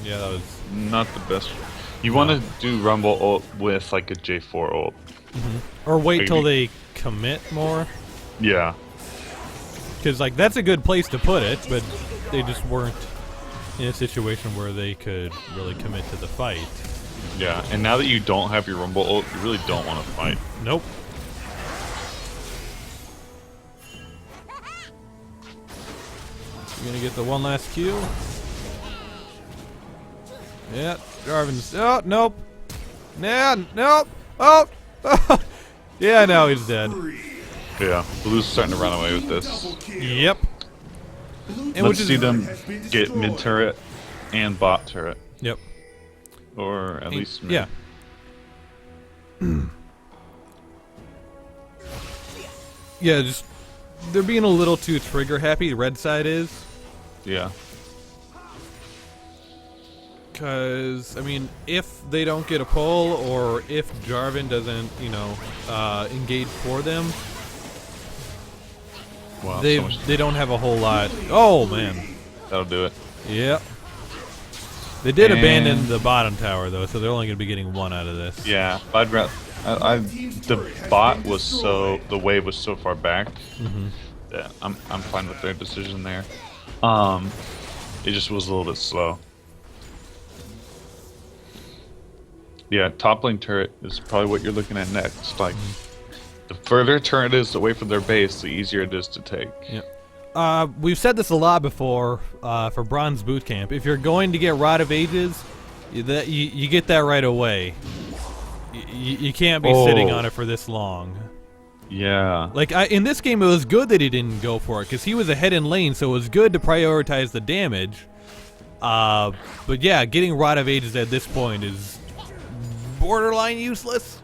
Yeah, that was... not the best. You want to do Rumble ult with like a J4 ult. Or wait Maybe. till they commit more. Yeah. Because, like, that's a good place to put it, but they just weren't in a situation where they could really commit to the fight. Yeah, and now that you don't have your Rumble ult, you really don't want to fight. Nope. You're gonna get the one last kill. Yeah, Jarvan's. Oh, nope. Nah, nope. Oh! Yeah, now he's dead. Yeah, Blue's starting to run away with this. Double kill. Yep. And Let's see them get mid turret and bot turret, Yep. or at least mid. Yeah. Yeah, just they're being a little too trigger happy. The red side is. Yeah. Because, I mean, if they don't get a pull or if Jarvan doesn't, engage for them, Wow. they don't have a whole lot. Oh, man. That'll do it. Yep. They did And- abandon the bottom tower, though, so they're only going to be getting one out of this. Yeah. I'd rather. The bot was the wave was so far back that I'm fine with their decision there. It just was a little bit slow. Yeah, top lane turret is probably what you're looking at next. Like, the further a turret is away from their base, the easier it is to take. Yep. We've said this a lot before for Bronze Boot Camp. If you're going to get Rod of Ages, you get that right away. You can't be sitting on it for this long. Yeah. Like, in this game, it was good that he didn't go for it, because he was ahead in lane, so it was good to prioritize the damage. But yeah, getting Rod of Ages at this point is borderline useless,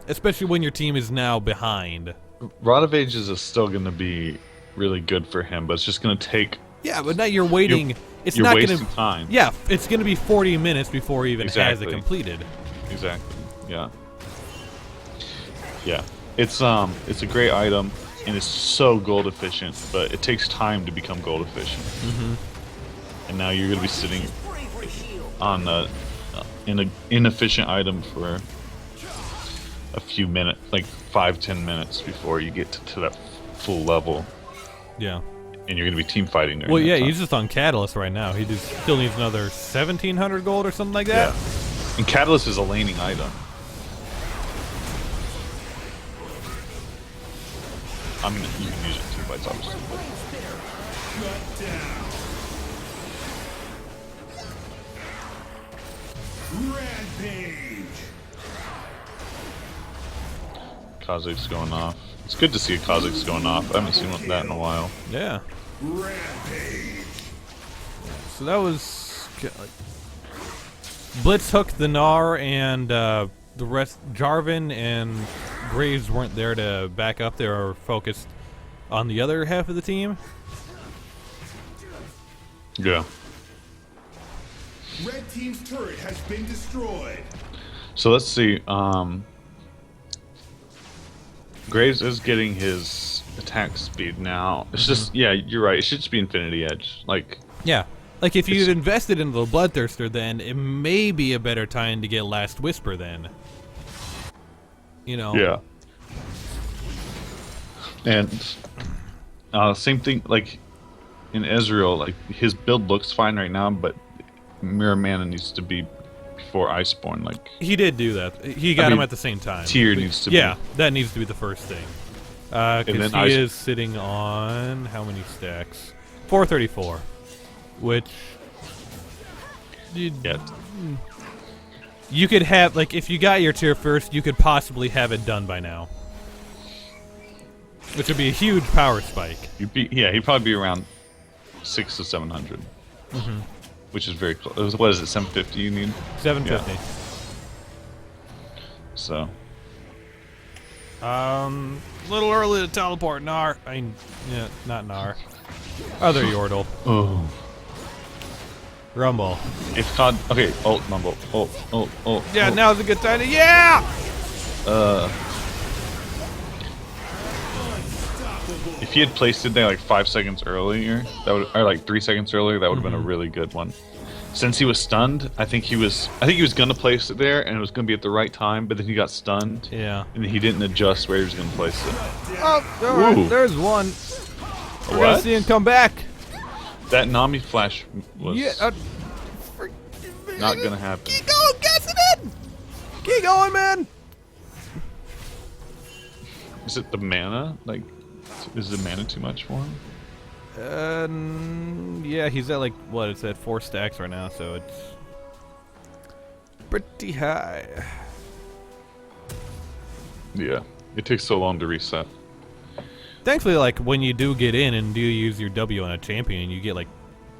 especially when your team is now behind. Rod of Ages is still going to be really good for him, but it's just going to take. Yeah, but now you're waiting. You're not wasting gonna, time. Yeah, it's going to be 40 minutes before he even has it Exactly. completed. Exactly. Yeah. Yeah. It's a great item, and it's so gold efficient, but it takes time to become gold efficient. And now you're going to be sitting on an inefficient item for a few minutes, like 5-10 minutes before you get to that full level, Yeah. and you're going to be team fighting during Well, that yeah, time. he's just on Catalyst right now. He just still needs another 1,700 gold or something like that. Yeah. And Catalyst is a laning item. I mean, you can use it in team fights, obviously. But Shut down. Rampage. Kha'Zix's going off. It's good to see a Kha'Zix going off. I haven't seen that in a while. Yeah. Rampage. So that was Blitz hooked the Gnar, and the rest, Jarvan and Graves weren't there to back up. They were focused on the other half of the team. Yeah. Red team's turret has been destroyed. So let's see. Graves is getting his attack speed now. It's just, yeah, you're right. It should just be Infinity Edge. Like, Yeah. Like, if you'd It's- invested in the Bloodthirster, then it may be a better time to get Last Whisper then. yeah. And same thing, like, in Ezreal, like, his build looks fine right now, but Mirror Mana needs to be before Iceborne. Like, He did do that. He got I him mean, at the same time. tier needs to Yeah, be. that needs to be the first thing. And Because then he is sitting on how many stacks? 434. Which Yeah. you could have, like, if you got your tier first, you could possibly have it done by now. Which would be a huge power spike. He'd probably be around 600 to 700. Which is very close. What is it, 750 you need? 750. So, A little early to teleport Gnar. Yeah, not Gnar. Other Yordle. oh. Rumble. If COD, okay, ult, mumble, ult. Yeah, ult. now's a good time to, yeah! If he had placed it there like 5 seconds earlier, that would, or like 3 seconds earlier, that would have been a really good one. Since he was stunned, I think he was gonna place it there, and it was gonna be at the right time, but then he got stunned, Yeah. and he didn't adjust where he was gonna place it. Oh, alright, Ooh. there's one. We're gonna What? see him come back. That Nami flash was Yeah. not gonna happen. Keep going, gas it in! Keep going, man! Is it the mana? Like, is the mana too much for him? Yeah, he's at, like, what, it's at 4 stacks right now, so it's pretty high. Yeah, it takes so long to reset. Thankfully, like, when you do get in and do use your W on a champion, you get, like,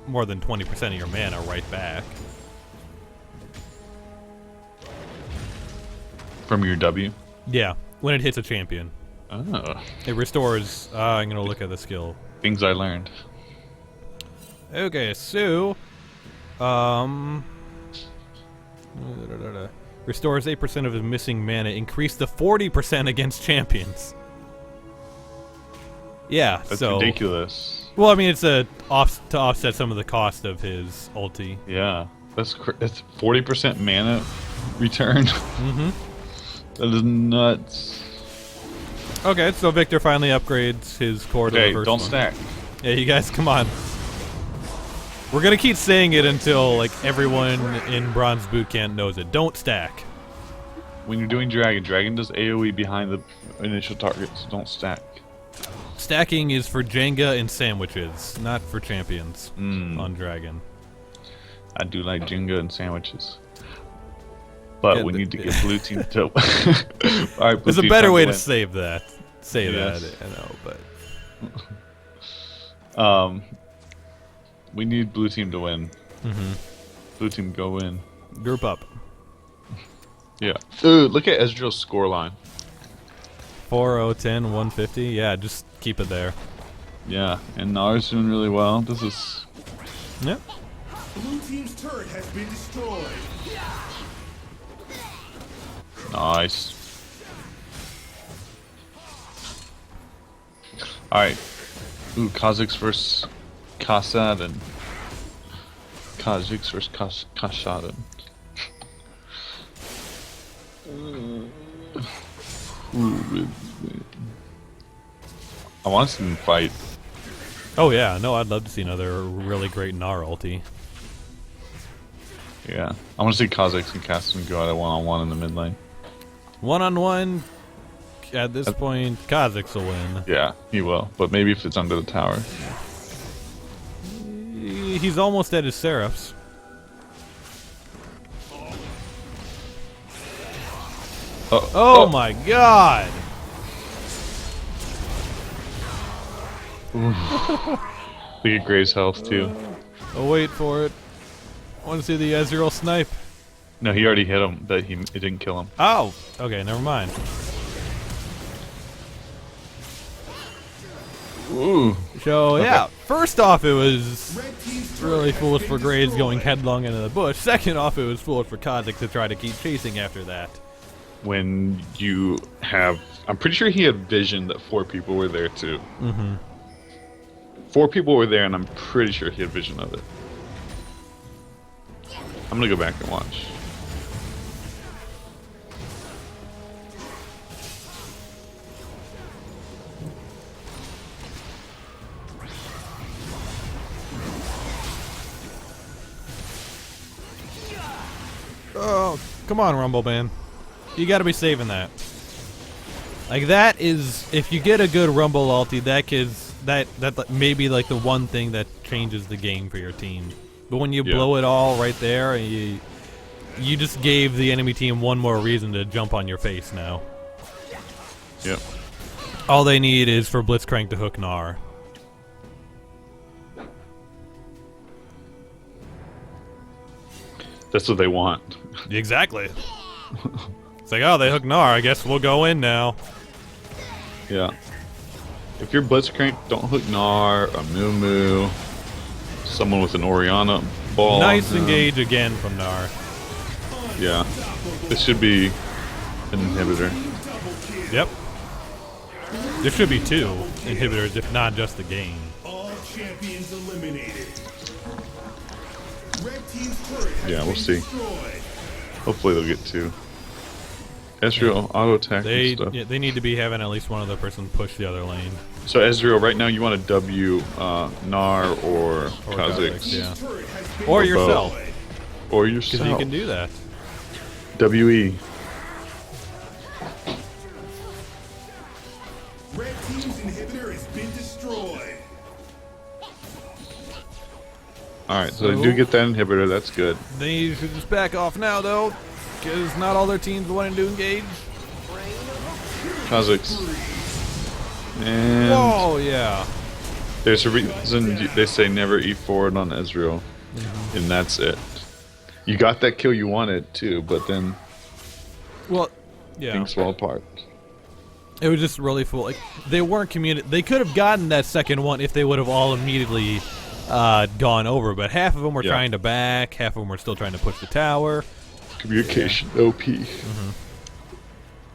more than 20% of your mana right back. From your W? Yeah, when it hits a champion. Oh, It restores. I'm gonna look at the skill. things I learned. Okay, so, um, restores 8% of his missing mana, increased to 40% against champions. Yeah, That's so ridiculous. well, I mean, it's to offset some of the cost of his ulti. Yeah, that's 40% mana return. Mm-hmm. That is nuts. Okay, so Victor finally upgrades his core to Okay, the first don't one. stack. Yeah, you guys, come on. We're gonna keep saying it until like everyone in Bronze Boot Camp knows it. Don't stack. When you're doing Dragon does AoE behind the initial targets. Don't stack. Stacking is for Jenga and sandwiches, not for champions on Dragon. I do like Jenga and sandwiches. But Yeah, we need to get blue team to. All right, blue There's a team better time way to win. save that. Say Yes. that, I know, but We need blue team to win. Blue team go win. group up. Yeah. Ooh, look at Ezreal's scoreline. 4-0-10, 150. Yeah, just keep it there. Yeah, and Nara's doing really well. This is Yep. Blue team's turret has been destroyed. nice. Alright. Ooh, Kazakhs versus Kasad. Kazakhs versus Kashadan. I want to see them fight. Oh yeah, no, I'd love to see another really great Gnar ulti. Yeah. I want to see Kazakhs and Kasdan go at it one-on-one in the mid lane. 1-on-1. At this point, Kazakhs will win. Yeah, he will. But maybe if it's under the tower. He's almost at his Seraphs. Oh my god! Look at Gray's health, too. Oh, wait for it. I want to see the Ezreal snipe. No, he already hit him, but it didn't kill him. Oh! Okay, never mind. Ooh. So, yeah, first off, it was Red team's turret really has foolish been for Graves going destroyed. headlong into the bush. Second off, it was foolish for Kha'Zix to try to keep chasing after that. When you have... I'm pretty sure he had vision that 4 people were there, too. Mm-hmm. 4 people were there, and I'm pretty sure he had vision of it. I'm gonna go back and watch. Oh, come on, Rumble Man. You gotta be saving that. Like, that is... If you get a good Rumble ulti, that may be, like, the one thing that changes the game for your team. But when you Yeah. blow it all right there, and you just gave the enemy team one more reason to jump on your face now. Yep. All they need is for Blitzcrank to hook Gnar. That's what they want. Exactly. It's like, oh, they hook Gnar. I guess we'll go in now. Yeah. If you're Blitzcrank, don't hook Gnar, a Moo Moo, someone with an Orianna ball. Nice on them. engage again from Gnar. Yeah. This should be an inhibitor. Yep. There should be 2 inhibitors, if not just the game. All champions eliminated. Red team's turret has Yeah, we'll been see. destroyed. Hopefully they'll get 2. Ezreal, auto attack They and stuff. yeah, they need to be having at least one other person push the other lane. So Ezreal, right now you want to W Gnar or Kha'Zix. Yeah. Turret has been Or Or yourself, destroyed. Or because yourself. you can do that. WE. Red team's inhibitor has been destroyed. Alright, so they do get that inhibitor, that's good. They should just back off now, though, because not all their teams wanting to engage. Kha'Zix. And Oh yeah. there's a reason they say never E forward on Ezreal. And that's it. You got that kill you wanted too, but then Well, yeah. things fall apart. It was just really full. Like they weren't They could have gotten that second one if they would have all immediately gone over. But half of them were trying to back. Half of them were still trying to push the tower. Communication OP.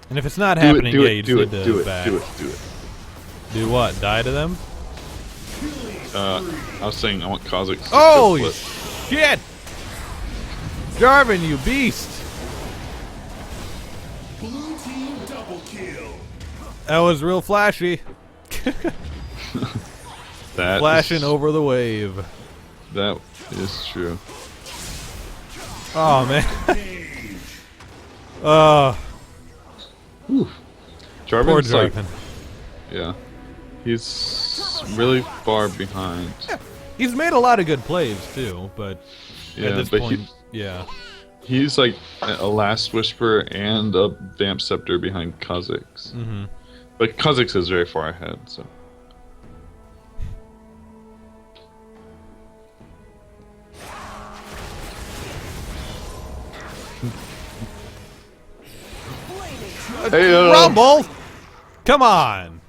And if it's not happening, yeah, you just need to back. Do it. Do what? Die to them? I was saying I want Kazakhs. Oh shit! Jarvan, you beast! Blue team double kill. That was real flashy. That Flashing is, over the wave. That is true. Oh man. Poor Jarvan's like, Jarvan. yeah, he's really far behind. He's made a lot of good plays too, but at this but point, yeah. he's like a Last Whisper and a Vamp Scepter behind Kazakhs. But Kazakhs is very far ahead, so. Hey, Rumble! Come on!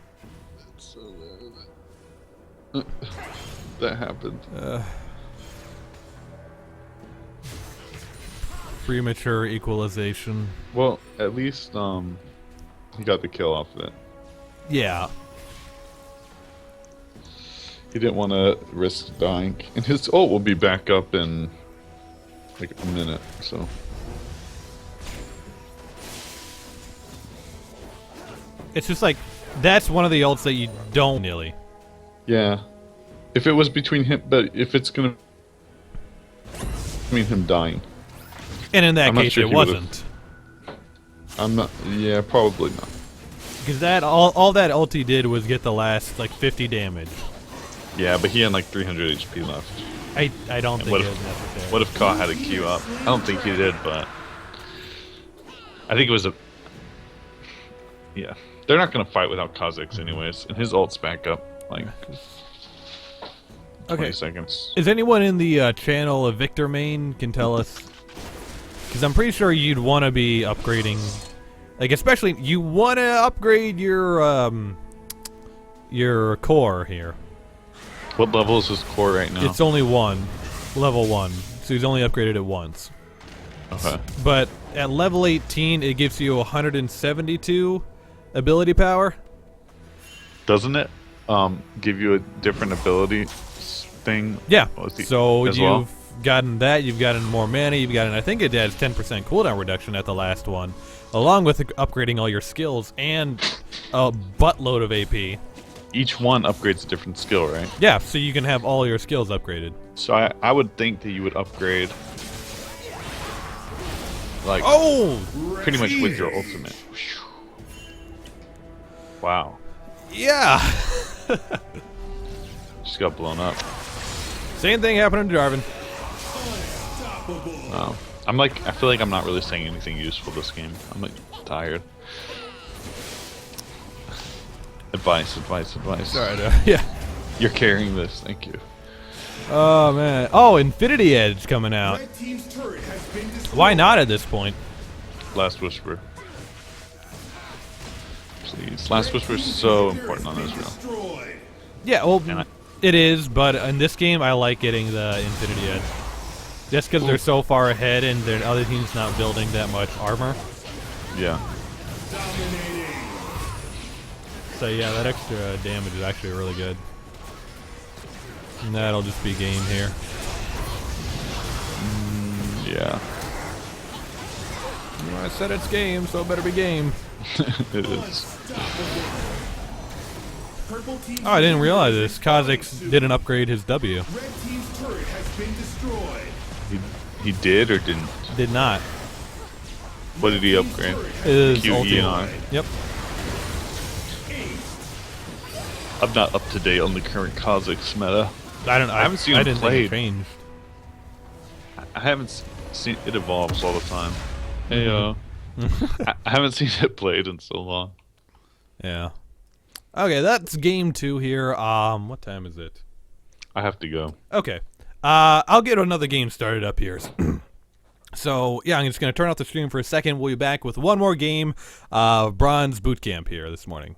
that happened. Premature equalization. Well, at least he got the kill off of it. Yeah. He didn't want to risk dying, and his ult will be back up in like a minute. So. It's just like, that's one of the ults that you don't nearly. Yeah. If it was between him, but if it's gonna mean him dying. And in that I'm not case, sure it he would've- wasn't. I'm not. Yeah, probably not. Because that all that ulti did was get the last, like, 50 damage. Yeah, but he had like 300 HP left. I don't think what it if- was necessary. What if Ka had a Q up? I don't think he did, but I think it was a. Yeah, they're not gonna fight without Kazakhs anyways, and his ult's back up like 20 seconds. Is anyone in the channel a Victor main can tell us? Because I'm pretty sure you'd want to be upgrading, like especially you want to upgrade your core here. What level is his core right now? It's only level 1, so he's only upgraded it once. Okay. But at level 18, it gives you 172 ability power. Doesn't it give you a different ability thing? Yeah. So as you've well? gotten that. You've gotten more mana. You've gotten. I think it has 10% cooldown reduction at the last one, along with upgrading all your skills and a buttload of AP. Each one upgrades a different skill, right? Yeah. So you can have all your skills upgraded. So I would think that you would upgrade like pretty much with your ultimate. Wow. Yeah. Just got blown up. Same thing happened to Jarvan. I'm like, I feel like I'm not really saying anything useful this game. I'm like tired. Advice. Sorry. Yeah. You're carrying this. Thank you. Oh man. Oh, Infinity Edge coming out. Red team's turret has been destroyed. Why not at this point? Last Whisper. Please. Last Whisper is so important on Israel. Destroyed. Yeah, well, And it is, but in this game, I like getting the Infinity Edge. Just because they're so far ahead and the other team's not building that much armor. Yeah. Dominating. So yeah, that extra damage is actually really good. And that'll just be game here. Yeah. I said it's game, so it better be game. It is. Purple team's Oh, I didn't realize this. Kazakhs didn't upgrade his W. Red team's turret has been destroyed. He did or didn't? Did not. What did he upgrade? Is Q, E, and ulti. R. Yep. I'm not up to date on the current Kazakhs meta. I haven't seen I him didn't played. think it changed. I haven't seen it evolves all the time. Hey, I haven't seen it played in so long. Yeah. Okay, that's game 2 here. What time is it? I have to go. Okay. I'll get another game started up here. So, yeah, I'm just going to turn off the stream for a second. We'll be back with one more game, Bronze Boot Camp here this morning.